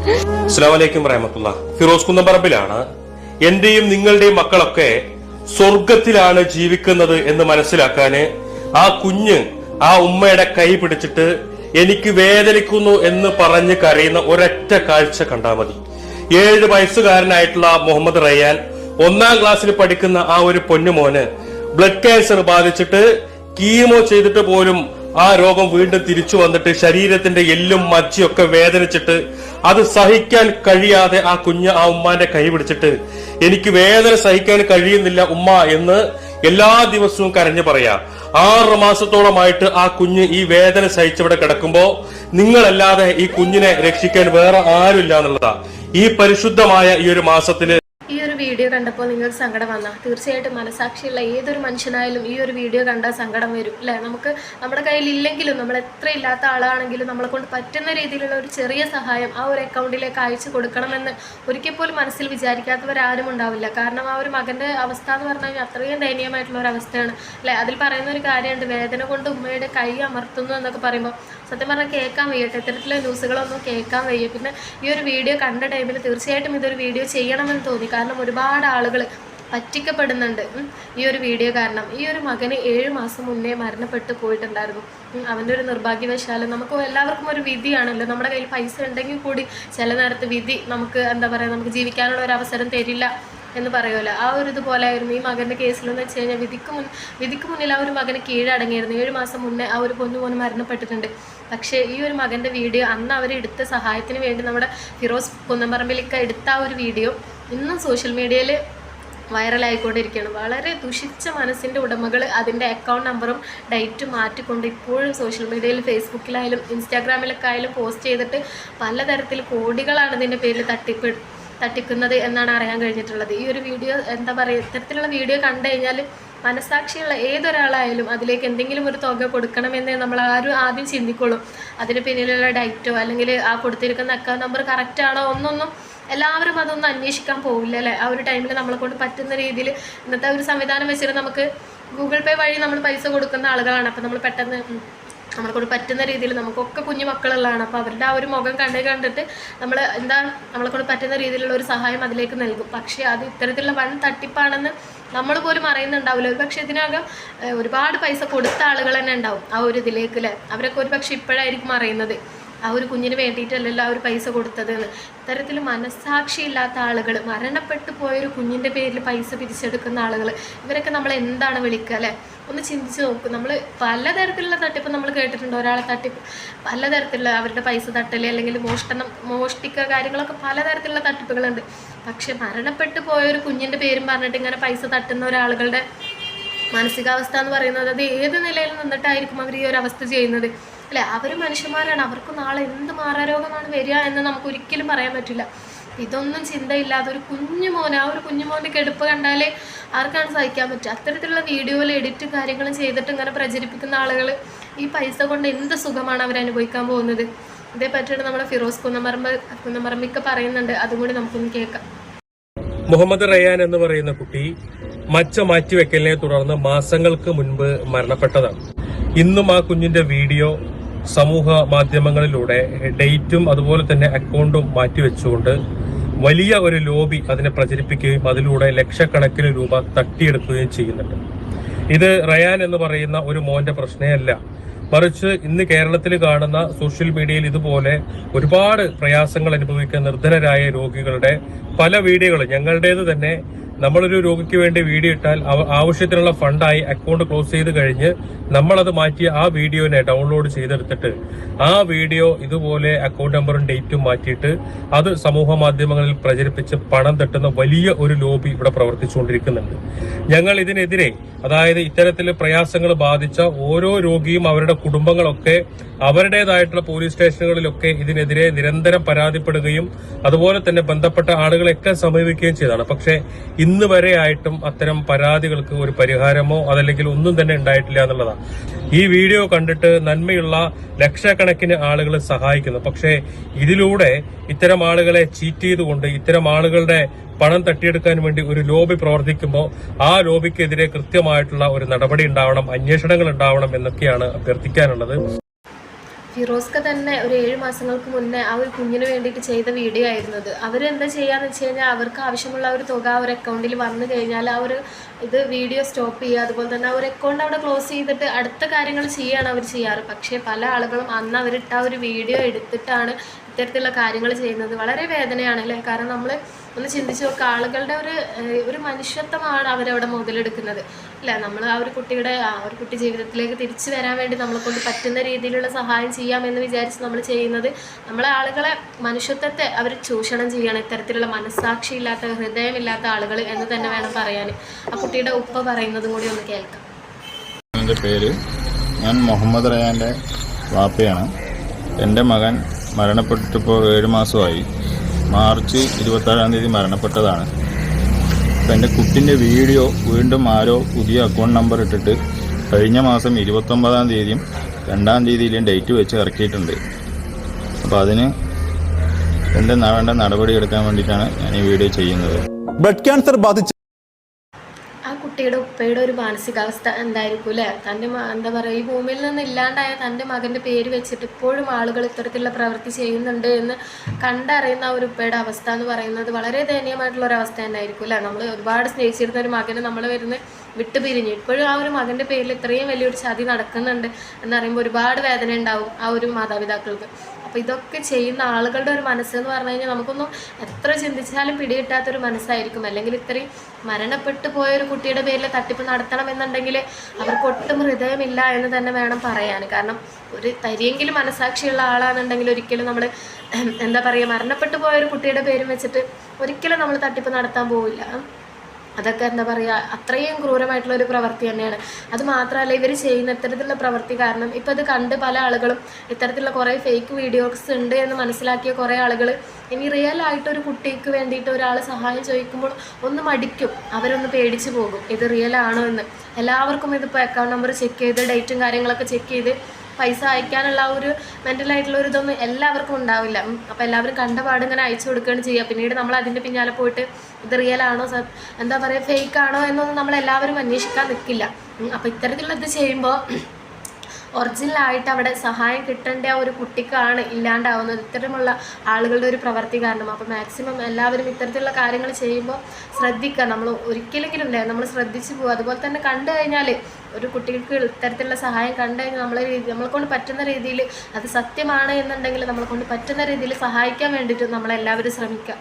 അസ്സലാമു അലൈക്കും വറഹ്മത്തുള്ളാഹി. ഫിറോസ് കുന്നംപറമ്പിലാണ്. എന്റെയും നിങ്ങളുടെയും മക്കളൊക്കെ സ്വർഗത്തിലാണ് ജീവിക്കുന്നത് എന്ന് മനസ്സിലാക്കാന് ആ കുഞ്ഞ് ആ ഉമ്മയുടെ കൈ പിടിച്ചിട്ട് എനിക്ക് വേദനിക്കുന്നു എന്ന് പറഞ്ഞ് കരയുന്ന ഒരൊറ്റ കാഴ്ച കണ്ടാൽ മതി. 7 വയസ്സുകാരനായിട്ടുള്ള മുഹമ്മദ് റയ്യാൻ 1ാം ക്ലാസ്സിൽ പഠിക്കുന്ന ആ ഒരു പൊന്നുമോന് ബ്ലഡ് ക്യാൻസർ ബാധിച്ചിട്ട് കീമോ ചെയ്തിട്ട് പോലും ആ രോഗം വീണ്ടും തിരിച്ചു വന്നിട്ട് ശരീരത്തിന്റെ എല്ലും മജ്ജയൊക്കെ വേദനിച്ചിട്ട് അത് സഹിക്കാൻ കഴിയാതെ ആ കുഞ്ഞ് ആ ഉമ്മാന്റെ കൈ പിടിച്ചിട്ട് എനിക്ക് വേദന സഹിക്കാൻ കഴിയുന്നില്ല ഉമ്മ എന്ന് എല്ലാ ദിവസവും കരഞ്ഞു പറയാ. 6 മാസത്തോളമായിട്ട് ആ കുഞ്ഞ് ഈ വേദന സഹിച്ചവിടെ കിടക്കുമ്പോ നിങ്ങളല്ലാതെ ഈ കുഞ്ഞിനെ രക്ഷിക്കാൻ വേറെ ആരുമില്ല എന്നുള്ളതാ. ഈ പരിശുദ്ധമായ ഈ ഒരു മാസത്തില് ഈ ഒരു വീഡിയോ കണ്ടപ്പോൾ നിങ്ങൾക്ക് സങ്കടം വന്നാൽ തീർച്ചയായിട്ടും മനസാക്ഷിയുള്ള ഏതൊരു മനുഷ്യനായാലും ഈ ഒരു വീഡിയോ കണ്ടാൽ സങ്കടം വരും അല്ലേ. നമുക്ക് നമ്മുടെ കയ്യിൽ ഇല്ലെങ്കിലും നമ്മൾ എത്ര ഇല്ലാത്ത ആളാണെങ്കിലും നമ്മളെ കൊണ്ട് പറ്റുന്ന രീതിയിലുള്ള ഒരു ചെറിയ സഹായം ആ ഒരു അക്കൗണ്ടിലേക്ക് അയച്ചു കൊടുക്കണമെന്ന് ഒരിക്കൽ പോലും മനസ്സിൽ വിചാരിക്കാത്തവരാരും ഉണ്ടാവില്ല. കാരണം ആ ഒരു മകൻ്റെ അവസ്ഥ എന്ന് പറഞ്ഞു കഴിഞ്ഞാൽ അത്രയും ദയനീയമായിട്ടുള്ള ഒരു അവസ്ഥയാണ് അല്ലേ. അതിൽ പറയുന്ന ഒരു കാര്യമുണ്ട്, വേദന കൊണ്ട് ഉമ്മയുടെ കൈ അമർത്തുന്നു എന്നൊക്കെ പറയുമ്പോൾ സത്യം പറഞ്ഞാൽ കേൾക്കാൻ വയ്യട്ടെ, ഇത്തരത്തിലുള്ള ന്യൂസുകളൊന്നും കേൾക്കാൻ വയ്യ. പിന്നെ ഈ ഒരു വീഡിയോ കണ്ട ടൈമിൽ തീർച്ചയായിട്ടും ഇതൊരു വീഡിയോ ചെയ്യണമെന്ന് തോന്നി. കാരണം ഒരുപാട് ആളുകൾ പറ്റിക്കപ്പെടുന്നുണ്ട് ഈ ഒരു വീഡിയോ കാരണം. ഈ ഒരു മകന് 7 മാസം മുന്നേ മരണപ്പെട്ടു പോയിട്ടുണ്ടായിരുന്നു. അവൻ്റെ ഒരു നിർഭാഗ്യവശാലും നമുക്ക് എല്ലാവർക്കും ഒരു വിധിയാണല്ലോ. നമ്മുടെ കയ്യിൽ പൈസ ഉണ്ടെങ്കിൽ കൂടി ചില നേരത്ത് വിധി നമുക്ക് എന്താ പറയുക, നമുക്ക് ജീവിക്കാനുള്ള ഒരു അവസരം തരില്ല എന്ന് പറയുമല്ലോ. ആ ഒരു ഇതുപോലെ ആയിരുന്നു ഈ മകൻ്റെ കേസിലെന്ന് വെച്ച് കഴിഞ്ഞാൽ വിധിക്ക് മുന്നിൽ ആ ഒരു മകന് കീഴടങ്ങിയിരുന്നു. 7 മാസം മുന്നേ ആ ഒരു പൊന്നു മരണപ്പെട്ടിട്ടുണ്ട്. പക്ഷേ ഈ ഒരു മകൻ്റെ വീഡിയോ അന്ന് അവർ എടുത്ത സഹായത്തിന് വേണ്ടി നമ്മുടെ ഫിറോസ് കുന്നംപറമ്പിലേക്ക് എടുത്ത ആ ഒരു വീഡിയോ ഇന്നും സോഷ്യൽ മീഡിയയിൽ വൈറലായിക്കൊണ്ടിരിക്കുകയാണ്. വളരെ ദുഷിച്ച മനസ്സിൻ്റെ ഉടമകൾ അതിൻ്റെ അക്കൗണ്ട് നമ്പറും ഡേറ്റും മാറ്റിക്കൊണ്ട് ഇപ്പോഴും സോഷ്യൽ മീഡിയയിൽ ഫേസ്ബുക്കിലായാലും ഇൻസ്റ്റാഗ്രാമിലൊക്കെ ആയാലും പോസ്റ്റ് ചെയ്തിട്ട് പലതരത്തിൽ കോടികളാണ് ഇതിൻ്റെ പേരിൽ തട്ടിക്കുന്നത് എന്നാണ് അറിയാൻ കഴിഞ്ഞിട്ടുള്ളത്. ഈ ഒരു വീഡിയോ എന്താ പറയുക, ഇത്തരത്തിലുള്ള വീഡിയോ കണ്ടു കഴിഞ്ഞാൽ മനസാക്ഷിയുള്ള ഏതൊരാളായാലും അതിലേക്ക് എന്തെങ്കിലും ഒരു തുക കൊടുക്കണമെന്നേ നമ്മൾ ആദ്യം ചിന്തിക്കുള്ളൂ. അതിന് പിന്നിലുള്ള ഡേറ്റോ അല്ലെങ്കിൽ ആ കൊടുത്തിരിക്കുന്ന അക്കൗണ്ട് നമ്പർ കറക്റ്റാണോ ഒന്നൊന്നും എല്ലാവരും അതൊന്നും അന്വേഷിക്കാൻ പോവില്ല അല്ലേ. ആ ഒരു ടൈമിൽ നമ്മളെ കൊണ്ട് പറ്റുന്ന രീതിയിൽ ഇന്നത്തെ ഒരു സംവിധാനം വെച്ചിട്ട് നമുക്ക് ഗൂഗിൾ പേ വഴി നമ്മൾ പൈസ കൊടുക്കുന്ന ആളുകളാണ്. അപ്പോൾ നമ്മൾ പെട്ടെന്ന് നമ്മളെ കൊണ്ട് പറ്റുന്ന രീതിയിൽ നമുക്കൊക്കെ കുഞ്ഞു മക്കളുള്ളതാണ്. അപ്പോൾ അവരുടെ ആ ഒരു മുഖം കണ്ടിട്ട് നമ്മൾ നമ്മളെ കൊണ്ട് പറ്റുന്ന രീതിയിലുള്ള ഒരു സഹായം അതിലേക്ക് നൽകും. പക്ഷേ അത് ഇത്തരത്തിലുള്ള വൻ തട്ടിപ്പാണെന്ന് നമ്മൾ പോലും അറിയുന്നുണ്ടാവില്ല. ഒരു പക്ഷേ ഇതിനകം ഒരുപാട് പൈസ കൊടുത്ത ആളുകൾ തന്നെ ഉണ്ടാവും ആ ഒരു ഇതിലേക്ക് അല്ലേ. അവരൊക്കെ ഒരു പക്ഷേ ഇപ്പോഴായിരിക്കും അറിയുന്നത് ആ ഒരു കുഞ്ഞിന് വേണ്ടിയിട്ടല്ലല്ലോ ആ ഒരു പൈസ കൊടുത്തതെന്ന്. ഇത്തരത്തിൽ മനസ്സാക്ഷിയില്ലാത്ത ആളുകൾ, മരണപ്പെട്ടു പോയൊരു കുഞ്ഞിൻ്റെ പേരിൽ പൈസ പിരിച്ചെടുക്കുന്ന ആളുകൾ, ഇവരൊക്കെ നമ്മൾ എന്താണ് വിളിക്കുക അല്ലേ. ഒന്ന് ചിന്തിച്ച് നോക്കും. നമ്മൾ പലതരത്തിലുള്ള തട്ടിപ്പ് നമ്മൾ കേട്ടിട്ടുണ്ട്. ഒരാളെ തട്ടിപ്പ് പലതരത്തിലുള്ള അവരുടെ പൈസ തട്ടൽ അല്ലെങ്കിൽ മോഷ്ടിക്കുക കാര്യങ്ങളൊക്കെ പലതരത്തിലുള്ള തട്ടിപ്പുകളുണ്ട്. പക്ഷെ മരണപ്പെട്ടു പോയൊരു കുഞ്ഞിൻ്റെ പേരും പറഞ്ഞിട്ട് ഇങ്ങനെ പൈസ തട്ടുന്ന ഒരാളുകളുടെ മാനസികാവസ്ഥ എന്ന് പറയുന്നത് അത് ഏത് നിലയിൽ നിന്നിട്ടായിരിക്കും അവർ ഈ ഒരു അവസ്ഥ ചെയ്യുന്നത് അല്ലേ. അവർ മനുഷ്യന്മാരാണ്. അവർക്ക് നാളെ എന്ത് മാറാരോഗമാണ് വരിക എന്ന് നമുക്ക് ഒരിക്കലും പറയാൻ പറ്റില്ല. ഇതൊന്നും ചിന്തയില്ലാതെ ഒരു കുഞ്ഞുമോൻ, ആ ഒരു കുഞ്ഞുമോൻ്റെ കെടുപ്പ് കണ്ടാലേ ആർക്കാണ് സഹിക്കാൻ പറ്റുക. അത്തരത്തിലുള്ള വീഡിയോയിൽ എഡിറ്റ് കാര്യങ്ങളും ചെയ്തിട്ട് ഇങ്ങനെ പ്രചരിപ്പിക്കുന്ന ആളുകൾ ഈ പൈസ കൊണ്ട് എന്ത് സുഖമാണ് അവർ അനുഭവിക്കാൻ പോകുന്നത്. ഇതേ പറ്റിയിട്ട് നമ്മുടെ ഫിറോസ് കുന്നംപറമ്പിക്ക് പറയുന്നുണ്ട്. അതും കൂടി നമുക്കൊന്ന് കേൾക്കാം. മുഹമ്മദ് റയ്യാൻ എന്ന് പറയുന്ന കുട്ടി മച്ച മാറ്റിവെക്കലിനെ തുടർന്ന് മാസങ്ങൾക്ക് മുൻപ് മരണപ്പെട്ടതാണ്. ഇന്നും ആ കുഞ്ഞിന്റെ വീഡിയോ സമൂഹ മാധ്യമങ്ങളിലൂടെ ഡേറ്റും അതുപോലെ തന്നെ അക്കൗണ്ടും മാറ്റിവെച്ചുകൊണ്ട് വലിയ ഒരു ലോബി അതിനെ പ്രചരിപ്പിക്കുകയും അതിലൂടെ ലക്ഷക്കണക്കിന് രൂപ തട്ടിയെടുക്കുകയും ചെയ്യുന്നുണ്ട്. ഇത് റയാൻ എന്ന് പറയുന്ന ഒരു മോന്റെ പ്രശ്നമല്ല, മറിച്ച് ഇന്ന് കേരളത്തിൽ കാണുന്ന സോഷ്യൽ മീഡിയയിൽ ഇതുപോലെ ഒരുപാട് പ്രയാസങ്ങൾ അനുഭവിക്കുന്ന നിർധനരായ രോഗികളുടെ പല വീഡിയോകൾ ഞങ്ങളുടേത് തന്നെ. നമ്മളൊരു രോഗിക്ക് വേണ്ടി വീഡിയോ ഇട്ടാൽ ആവശ്യത്തിനുള്ള ഫണ്ടായി അക്കൗണ്ട് ക്ലോസ് ചെയ്ത് കഴിഞ്ഞ് നമ്മളത് മാറ്റി ആ വീഡിയോനെ ഡൗൺലോഡ് ചെയ്തെടുത്തിട്ട് ആ വീഡിയോ ഇതുപോലെ അക്കൗണ്ട് നമ്പറും ഡേറ്റും മാറ്റിയിട്ട് അത് സമൂഹ മാധ്യമങ്ങളിൽ പ്രചരിപ്പിച്ച് പണം തട്ടുന്ന വലിയ ഒരു ലോബി ഇവിടെ പ്രവർത്തിച്ചുകൊണ്ടിരിക്കുന്നുണ്ട്. ഞങ്ങൾ ഇതിനെതിരെ, അതായത് ഇത്തരത്തിൽ പ്രയാസങ്ങൾ ബാധിച്ച ഓരോ രോഗിയും അവരുടെ കുടുംബങ്ങളൊക്കെ അവരുടേതായിട്ടുള്ള പോലീസ് സ്റ്റേഷനുകളിലൊക്കെ ഇതിനെതിരെ നിരന്തരം പരാതിപ്പെടുകയും അതുപോലെ തന്നെ ബന്ധപ്പെട്ട ആളുകളെയൊക്കെ സമീപിക്കുകയും ചെയ്തതാണ്. പക്ഷേ ഇന്ന് വരെ ആയിട്ടും അത്തരം പരാതികൾക്ക് ഒരു പരിഹാരമോ അതല്ലെങ്കിൽ ഒന്നും തന്നെ ഉണ്ടായിട്ടില്ല എന്നുള്ളതാണ്. ഈ വീഡിയോ കണ്ടിട്ട് നന്മയുള്ള ലക്ഷക്കണക്കിന് ആളുകൾ സഹായിക്കുന്നു. പക്ഷേ ഇതിലൂടെ ഇത്തരം ആളുകളെ ചീറ്റ് ചെയ്തുകൊണ്ട് ഇത്തരം ആളുകളുടെ പണം തട്ടിയെടുക്കാൻ വേണ്ടി ഒരു ലോബി പ്രവർത്തിക്കുമ്പോൾ ആ ലോബിക്കെതിരെ കൃത്യമായിട്ടുള്ള ഒരു നടപടി ഉണ്ടാവണം, അന്വേഷണങ്ങൾ ഉണ്ടാവണം എന്നൊക്കെയാണ് അഭ്യർത്ഥിക്കാനുള്ളത്. ഫിറോസ്ക തന്നെ ഒരു 7 മാസങ്ങൾക്ക് മുന്നേ ആ ഒരു കുഞ്ഞിന് വേണ്ടിയിട്ട് ചെയ്ത വീഡിയോ ആയിരുന്നത്. അവരെന്താ ചെയ്യാന്ന് വെച്ച് കഴിഞ്ഞാൽ അവർക്ക് ആവശ്യമുള്ള ഒരു തുക ആ ഒരു അക്കൗണ്ടിൽ വന്നു കഴിഞ്ഞാൽ ആ ഒരു വീഡിയോ സ്റ്റോപ്പ് ചെയ്യുക, അതുപോലെ തന്നെ ആ ഒരു അക്കൗണ്ട് അവിടെ ക്ലോസ് ചെയ്തിട്ട് അടുത്ത കാര്യങ്ങൾ ചെയ്യുകയാണ് അവർ ചെയ്യാറ്. പക്ഷേ പല ആളുകളും അന്ന് അവരിട്ട ആ ഒരു വീഡിയോ എടുത്തിട്ടാണ് ഇത്തരത്തിലുള്ള കാര്യങ്ങൾ ചെയ്യുന്നത്. വളരെ വേദനയാണ് അല്ലേ? കാരണം നമ്മൾ ഒന്ന് ചിന്തിച്ച് നോക്കുക, ആളുകളുടെ ഒരു മനുഷ്യത്വമാണ് അവരവിടെ മുതലെടുക്കുന്നത് അല്ലേ? നമ്മൾ ആ ഒരു കുട്ടി ജീവിതത്തിലേക്ക് തിരിച്ചു വരാൻ വേണ്ടി നമ്മളെ കൊണ്ട് പറ്റുന്ന രീതിയിലുള്ള സഹായം ചെയ്യാമെന്ന് വിചാരിച്ച് നമ്മൾ ചെയ്യുന്നത് നമ്മളെ ആളുകളെ മനുഷ്യത്വത്തെ അവർ ചൂഷണം ചെയ്യണം. ഇത്തരത്തിലുള്ള മനസ്സാക്ഷിയില്ലാത്ത ഹൃദയമില്ലാത്ത ആളുകൾ എന്ന് തന്നെ വേണം പറയാൻ. ആ കുട്ടിയുടെ ഉപ്പ പറയുന്നതും കൂടി ഒന്ന് കേൾക്കാം. എൻ്റെ പേര്, ഞാൻ മുഹമ്മദ് റയാൻ്റെ വാപ്പയാണ്. എൻ്റെ മകൻ മരണപ്പെട്ടിപ്പോൾ 7 മാസമായി. മാർച്ച് 26-ാം തീയതി മരണപ്പെട്ടതാണ്. അപ്പം എൻ്റെ കുട്ടിൻ്റെ വീഡിയോ വീണ്ടും ആരോ പുതിയ അക്കൗണ്ട് നമ്പർ ഇട്ടിട്ട് കഴിഞ്ഞ മാസം 29-ാം തീയതിയും 2-ാം തീയതിയിലും ഡേറ്റ് വെച്ച് ഇറക്കിയിട്ടുണ്ട്. അപ്പോൾ അതിന് എൻ്റെ വേണ്ട നടപടി എടുക്കാൻ വേണ്ടിയിട്ടാണ് ഞാൻ ഈ വീഡിയോ ചെയ്യുന്നത്. ബ്ലഡ് ക്യാൻസർ ബാധിച്ച കുട്ടിയുടെ ഉപ്പയുടെ ഒരു മാനസികാവസ്ഥ എന്തായിരിക്കും അല്ലേ? തൻ്റെ എന്താ പറയുക, ഈ ഭൂമിയിൽ നിന്ന് ഇല്ലാണ്ടായ തൻ്റെ മകൻ്റെ പേര് വെച്ചിട്ട് ഇപ്പോഴും ആളുകൾ ഇത്തരത്തിലുള്ള പ്രവൃത്തി ചെയ്യുന്നുണ്ട് എന്ന് കണ്ടറിയുന്ന ഒരു ഉപ്പയുടെ അവസ്ഥ എന്ന് പറയുന്നത് വളരെ ദയനീയമായിട്ടുള്ള ഒരു അവസ്ഥ തന്നെയായിരിക്കും അല്ലേ? നമ്മൾ ഒരുപാട് സ്നേഹിച്ചിരുന്ന ഒരു മകന് നമ്മൾ വിട്ടുപിരിഞ്ഞു ഇപ്പോഴും ആ ഒരു മകൻ്റെ പേരിൽ ഇത്രയും വലിയൊരു ചതി നടക്കുന്നുണ്ട് എന്നറിയുമ്പോൾ ഒരുപാട് വേദന ഉണ്ടാവും ആ ഒരു മാതാപിതാക്കൾക്ക്. അപ്പോൾ ഇതൊക്കെ ചെയ്യുന്ന ആളുകളുടെ ഒരു മനസ്സെന്ന് പറഞ്ഞു കഴിഞ്ഞാൽ നമുക്കൊന്നും എത്ര ചിന്തിച്ചാലും പിടികിട്ടാത്തൊരു മനസ്സായിരിക്കും. അല്ലെങ്കിൽ ഇത്രയും മരണപ്പെട്ടു പോയൊരു കുട്ടിയുടെ പേരിൽ തട്ടിപ്പ് നടത്തണമെന്നുണ്ടെങ്കിൽ അവർക്ക് ഒട്ടും ഹൃദയമില്ല എന്ന് തന്നെ വേണം പറയാൻ. കാരണം ഒരു തരിയെങ്കിലും മനസ്സാക്ഷിയുള്ള ആളാണെന്നുണ്ടെങ്കിൽ ഒരിക്കലും നമ്മൾ എന്താ പറയുക, മരണപ്പെട്ടു പോയൊരു കുട്ടിയുടെ പേരും വെച്ചിട്ട് ഒരിക്കലും നമ്മൾ തട്ടിപ്പ് നടത്താൻ പോവില്ല. അതൊക്കെ എന്താ പറയുക, അത്രയും ക്രൂരമായിട്ടുള്ള ഒരു പ്രവൃത്തി തന്നെയാണ്. അത് മാത്രമല്ല, ഇവർ ചെയ്യുന്ന ഇത്തരത്തിലുള്ള പ്രവൃത്തി കാരണം ഇപ്പോൾ ഇത് കണ്ട് പല ആളുകളും ഇത്തരത്തിലുള്ള കുറേ ഫേക്ക് വീഡിയോസ് ഉണ്ട് എന്ന് മനസ്സിലാക്കിയ കുറേ ആളുകൾ ഇനി റിയൽ ആയിട്ടൊരു കുട്ടിക്ക് വേണ്ടിയിട്ട് ഒരാൾ സഹായം ചോദിക്കുമ്പോൾ ഒന്ന് മടിക്കും, അവരൊന്ന് പേടിച്ച് പോകും ഇത് റിയൽ ആണോ എന്ന്. എല്ലാവർക്കും ഇതിപ്പോൾ അക്കൗണ്ട് നമ്പർ ചെക്ക് ചെയ്ത് ഡേറ്റും കാര്യങ്ങളൊക്കെ ചെക്ക് ചെയ്ത് പൈസ അയക്കാനുള്ള ഒരു മെൻ്റലായിട്ടുള്ള ഒരു ഇതൊന്നും എല്ലാവർക്കും ഉണ്ടാവില്ല. അപ്പോൾ എല്ലാവരും കണ്ട പാട് ഇങ്ങനെ അയച്ചു കൊടുക്കുകയാണ് ചെയ്യുക. പിന്നീട് നമ്മൾ അതിൻ്റെ പിന്നാലെ പോയിട്ട് ഇത് റിയൽ ആണോ എന്താ പറയുക ഫേക്ക് ആണോ എന്നൊന്നും നമ്മളെല്ലാവരും അന്വേഷിക്കാൻ നിൽക്കില്ല. അപ്പോൾ ഇത്തരത്തിലുള്ള ഇത് ചെയ്യുമ്പോൾ ഒറിജിനലായിട്ട് അവിടെ സഹായം കിട്ടേണ്ട ആ ഒരു കുട്ടിക്കാണ് ഇല്ലാണ്ടാവുന്നത് ഇത്തരമുള്ള ആളുകളുടെ ഒരു പ്രവൃത്തി കാരണം. അപ്പോൾ മാക്സിമം എല്ലാവരും ഇത്തരത്തിലുള്ള കാര്യങ്ങൾ ചെയ്യുമ്പോൾ ശ്രദ്ധിക്കുക. നമ്മൾ ഒരിക്കലെങ്കിലും നമ്മൾ ശ്രദ്ധിച്ചു പോകുക. അതുപോലെ തന്നെ കണ്ടു കഴിഞ്ഞാൽ ഒരു കുട്ടികൾക്ക് ഇത്തരത്തിലുള്ള സഹായം കണ്ടു കഴിഞ്ഞാൽ നമ്മളെ കൊണ്ട് പറ്റുന്ന രീതിയിൽ അത് സത്യമാണ് എന്നുണ്ടെങ്കിൽ നമ്മളെ കൊണ്ട് പറ്റുന്ന രീതിയിൽ സഹായിക്കാൻ വേണ്ടിയിട്ട് നമ്മളെല്ലാവരും ശ്രമിക്കുക.